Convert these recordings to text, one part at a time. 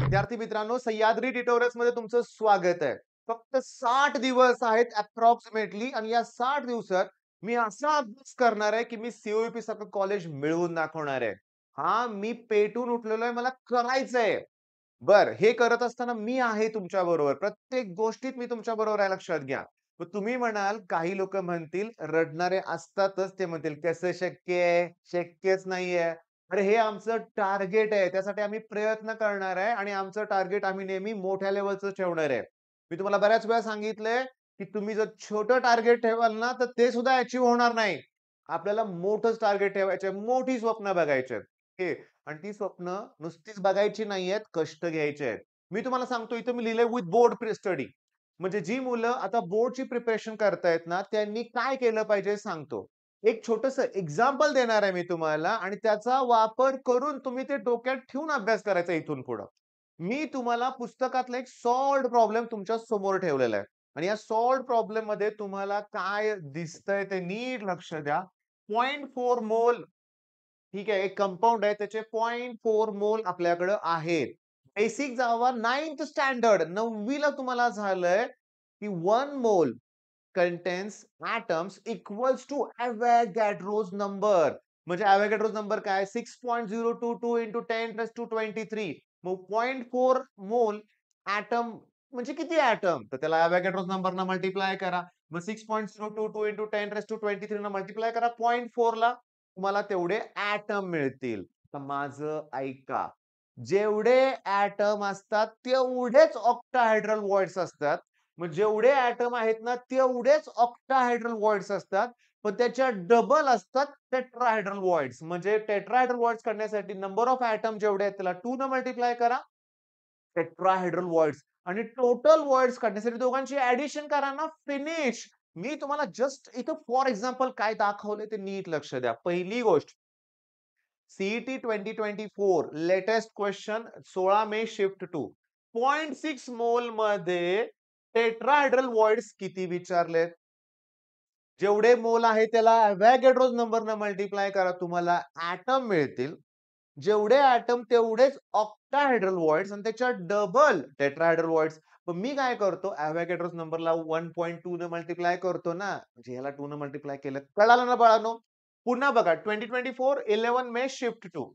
विद्यार्थी मित्रांनो, सह्याद्री ट्युटोरियल्स मध्ये तुमचं स्वागत आहे. फक्त 60 दिवस आहेत अप्रॉक्सिमेटली आणि या 60 दिवसात मी असा अभ्यास करणार आहे, की मी सी सारखं कॉलेज मिळवून दाखवणार आहे. हां, मी पेटून उठलेलो आहे. मला करायचंय. बरं, हे करत असताना मी आहे तुमच्या बरोबर. प्रत्येक गोष्टीत मी तुमच्या बरोबर आहे लक्षात घ्या. मग तुम्ही म्हणाल, काही लोकं म्हणतील, रडणारे असतातच. ते म्हणतील, "कसं शक्य आहे? शक्यच नाहीये." अरे, हे आमचं टार्गेट आहे. त्यासाठी आम्ही प्रयत्न करणार आहे आणि आमचं टार्गेट आम्ही नेहमी मोठ्या लेव्हलचं ठेवणार आहे. मी तुम्हाला बऱ्याच वेळा सांगितलंय, की तुम्ही जर छोटं टार्गेट ठेवाल ना, तर ते सुद्धा अचीव्ह होणार नाही. आपल्याला मोठंच टार्गेट ठेवायचंय, मोठी स्वप्न बघायची आहेत. हे आणि ती स्वप्न नुसतीच बघायची नाहीयेत, कष्ट घ्यायचे आहेत. मी तुम्हाला सांगतो इथं मी लिहिलंय विथ बोर्ड स्टडी. म्हणजे जी मुलं आता बोर्डची प्रिपरेशन करतायत ना, त्यांनी काय केलं पाहिजे सांगतो. एक छोटंसं एक्झाम्पल देणार आहे मी तुम्हाला आणि त्याचा वापर करून तुम्ही ते डोक्यात ठेवून अभ्यास करायचा इथून पुढं. मी तुम्हाला पुस्तकातला एक सॉल्व्हड प्रॉब्लेम तुमच्या समोर ठेवलेला आहे आणि या सॉल्व्हड प्रॉब्लेममध्ये तुम्हाला काय दिसतंय ते नीट लक्ष द्या. 0.4 मोल ठीक आहे. एक कंपाउंड आहे त्याचे 0.4 मोल आपल्याकडे आहेत. बेसिक जावा 9th स्टँडर्ड 9वी ला तुम्हाला झालंय, की 1 mole contains atoms equals to Avogadro's number. म्हणजे Avogadro's नंबर काय? 6.022 इंटू 10⁻23. मग 0.4 मोल एटम म्हणजे किती एटम? तर त्याला Avogadro's नंबरनं मल्टिप्लाय करा. मग 6.022 इंटू 10⁻23 न मल्टिप्लाय करा 0.4 ला. तुम्हाला तेवढे एटम मिळतील. तर माझं ऐका. जेवढे एटम असतात तेवढेच ऑक्टाहेड्रल वॉइड्स असतात. मग जेवढे एटम आहेत ना, तेवढेच ऑक्टाहेड्रल वॉइड्स असतात. पण त्याच्या डबल असतात टेट्राहेड्रल वॉइड्स. म्हणजे टेट्राहेड्रल वॉइड्स करण्यासाठी नंबर ऑफ एटम जेवढे आहेत त्याला 2 न मल्टिप्लाय करा. टेट्राहेड्रल वॉइड्स आणि टोटल वॉइड्स काढण्यासाठी दोघांची ॲडिशन करा ना, फिनिश. मी तुम्हाला जस्ट इथं फॉर एक्झाम्पल काय दाखवलंय ते नीट लक्ष द्या. पहिली गोष्ट CET 2024 latest question 16 May shift two 0.6 mole मध्ये टेट्राहेड्रल वॉइड्स किती विचारलेत? जेवढे मोल आहे त्याला अवॅगॅड्रोज नंबरनं मल्टिप्लाय करा तुम्हाला एटम मिळतील. जेवढे एटम तेवढेच ऑक्टाहेड्रल वॉइड्स आणि त्याच्या डबल टेट्राहेड्रल वॉइड्स. पण मी काय करतो अवॅगॅड्रोज नंबरला 1.2 न मल्टिप्लाय करतो ना, म्हणजे ह्याला 2 न मल्टिप्लाय केलं. कळालं ना बाळांनो? पुन्हा बघा 2024 11 मे शिफ्ट 1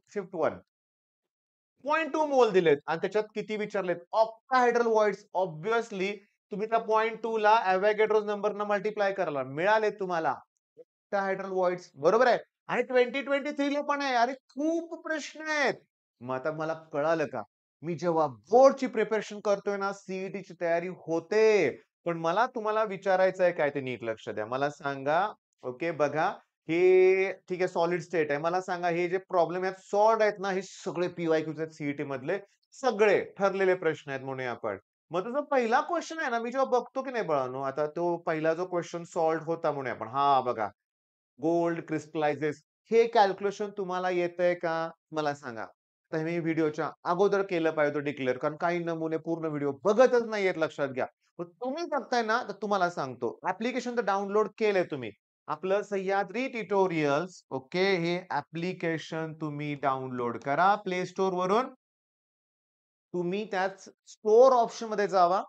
0.2 मोल दिलेत आणि त्याच्यात किती विचारलेत? Octahedral voids. ऑब्व्हियसली तुम्ही त्या 0.2 ला अवॅगॅड्रोज नंबरनं मल्टिप्लाय कराल. मिळाले तुम्हाला ऑक्टाहेड्रल वॉइड्स. बरोबर आहे. आणि 2023 ला पण आहे. अरे खूप प्रश्न आहेत. मग आता मला कळालं का? मी जेव्हा बोर्डची प्रिपरेशन करतोय ना, सीईटीची तयारी होते. पण मला तुम्हाला विचारायचं आहे काय ते नीट लक्ष द्या. मला सांगा, ओके बघा हे ठीक आहे सॉलिड स्टेट आहे. मला सांगा हे जे प्रॉब्लेम आहेत सॉल्व्ड आहेत ना, हे सगळे पी-वाय-क्यूज आहेत सीईटी मधले. सगळे ठरलेले प्रश्न आहेत म्हणूया आपण. मग तो जो पहिला क्वेश्चन आहे ना, मी जेव्हा बघतो की नाही बाळांनो, आता तो पहिला जो क्वेश्चन सॉल्व्ड होता म्हणूया आपण. हां, बघा गोल्ड क्रिस्टलायझेस हे कॅल्क्युलेशन तुम्हाला येतंय का? मला सांगा. तर मी व्हिडिओच्या अगोदर केलं पाहिजे होतं डिक्लेअर कारण काही नमुने पूर्ण व्हिडिओ बघतच नाहीयेत लक्षात घ्या. मग तुम्ही बघताय ना, तर तुम्हाला सांगतो. ॲप्लिकेशन तर डाउनलोड केलंय तुम्ही. आपलं सह्याद्री ट्युटोरियल्स ओके. हे ॲप्लिकेशन तुम्ही डाउनलोड करा Play Storeवरून. तुम्ही त्यात स्टोअर ऑप्शनमध्ये जावा.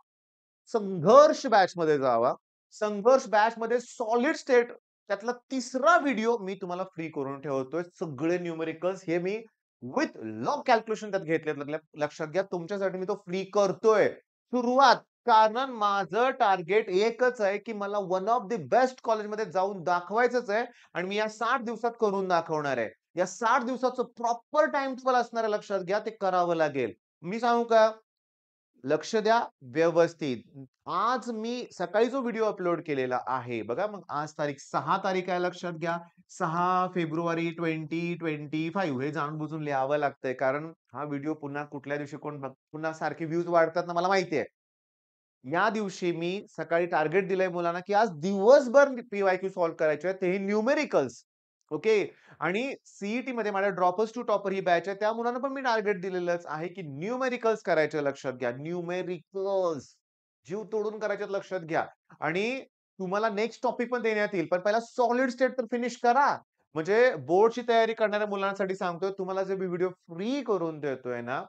संघर्ष बॅचमध्ये जावा. संघर्ष बॅचमध्ये सॉलिड स्टेट त्यातला 3रा व्हिडिओ मी तुम्हाला फ्री करून ठेवतोय. सगळे न्यूमेरिकल्स हे मी विथ लॉग कॅल्क्युलेशन त्यात घेतलेत. लक्षात घ्या तुमच्यासाठी मी तो फ्री करतोय. सुरुवात कारण माझं टार्गेट एकच आहे, की मला वन ऑफ द बेस्ट कॉलेजमध्ये जाऊन दाखवायचंच आहे आणि मी या 60 दिवसात करून दाखवणार आहे. या 60 दिवसाचं प्रॉपर टाईम टेबल असणार आहे लक्षात घ्या. ते करावं लागेल. मी सांगू का? लक्ष द्या व्यवस्थित. आज मी सकाळी जो व्हिडिओ अपलोड केलेला आहे, बघा मग आज तारीख 6 तारीख आहे लक्षात घ्या. 6 फेब्रुवारी 2025 हे जाणून-बुजून लिहावं लागतंय. कारण हा व्हिडिओ पुन्हा कुठल्या दिवशी कोण पुन्हा सारखे व्ह्यूज वाढतात ना मला माहिती आहे. या दिवशी मी सकाळी टार्गेट दिलंय मुलांना, की आज दिवसभर पी-वाय-क्यू सॉल्व्ह करायचे आहेत. तेही न्यूमेरिकल्स. ओके. आणि सीईटीमध्ये माझ्या ड्रॉपर्स टू टॉपर ही बॅच आहे. त्या मुलांना पण मी टार्गेट दिलेलंच आहे, की न्यूमेरिकल्स करायचे लक्षात घ्या. न्यूमेरिकल्स. जीव तोडून करायचे लक्षात घ्या. आणि तुम्हाला नेक्स्ट टॉपिक पण देण्यात येईल. पण पहिला सॉलिड स्टेट तर फिनिश करा. म्हणजे बोर्डची तयारी करणाऱ्या मुलांसाठी सांगतोय, तुम्हाला जे मी व्हिडिओ फ्री करून देतोय ना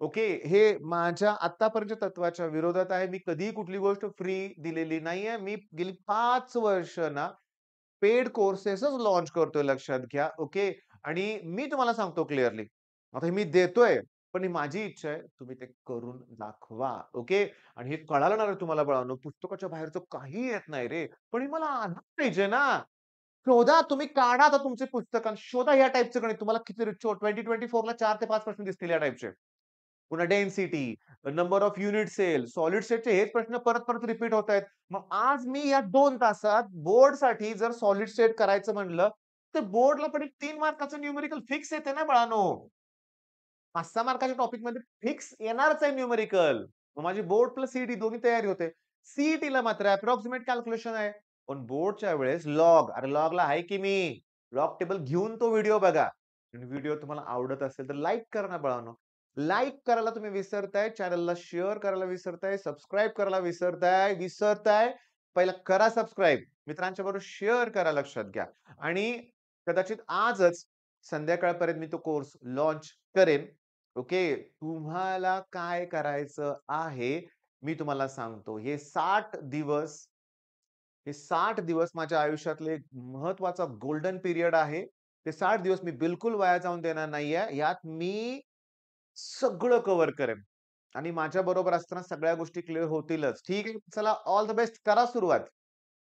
ओके. हे माझ्या आत्तापर्यंतच्या तत्त्वाच्या विरोधात आहे. मी कधीही कुठली गोष्ट फ्री दिलेली नाहीये. मी गेली 5 वर्ष ना पेड कोर्सेसच लॉन्च करतोय लक्षात घ्या. ओके. आणि मी तुम्हाला सांगतो क्लिअरली. आता हे मी देतोय, पण ही माझी इच्छा आहे. तुम्ही ते करून दाखवा. ओके. आणि हे कळालं ना रे तुम्हाला बाळांनो, पुस्तकाच्या बाहेरचं काही येत नाही रे. पण हे मला आलं पाहिजे ना. शोधा तुम्ही काढा आता तुमचे पुस्तक आणि शोधा या टाइपचं गणित. तुम्हाला किती 2024 ला 4 ते 5 प्रश्न दिसतील या टाइपचे. पुन्हा density, number of unit cell, solid स्टेटचे हेच प्रश्न परत-परत रिपीट होतायत. मग आज मी या 2 तासात बोर्डसाठी जर सॉलिड स्टेट करायचं म्हणलं, तर बोर्डला पण एक 3 मार्काचं न्यूमेरिकल फिक्स येते ना बाळांनो. 5-6 मार्काच्या टॉपिकमध्ये फिक्स येणारच आहे न्यूमेरिकल. मग माझी बोर्ड प्लस सीईटी दोन्ही तयारी होते. सीईटीला मात्र अप्रॉक्सिमेट कॅल्क्युलेशन आहे. पण बोर्डच्या वेळेस लॉग, अरे लॉगला आहे की मी. लॉग टेबल घेऊन तो व्हिडिओ बघा. आणि व्हिडिओ तुम्हाला आवडत असेल तर लाईक करा ना बाळांनो. लाईक करायला तुम्ही विसरताय, चॅनलला शेअर करायला विसरताय, सबस्क्राईब करायला विसरताय. पहिला करा सबस्क्राईब. मित्रांच्या बरोबर शेअर करा लक्षात घ्या. आणि कदाचित आजच संध्याकाळपर्यंत मी तो कोर्स लॉन्च करेन. ओके. तुम्हाला काय करायचं आहे, मी तुम्हाला सांगतो. हे 60 दिवस माझ्या आयुष्यातले एक महत्त्वाचा गोल्डन पिरियड आहे. ते 60 दिवस मी बिलकुल वाया जाऊन देणार नाहीये. यात मी सगळं कव्हर करेन आणि माझ्याबरोबर असताना सगळ्या गोष्टी क्लिअर होतीलच. ठीक आहे. चला ऑल द बेस्ट करा सुरुवात.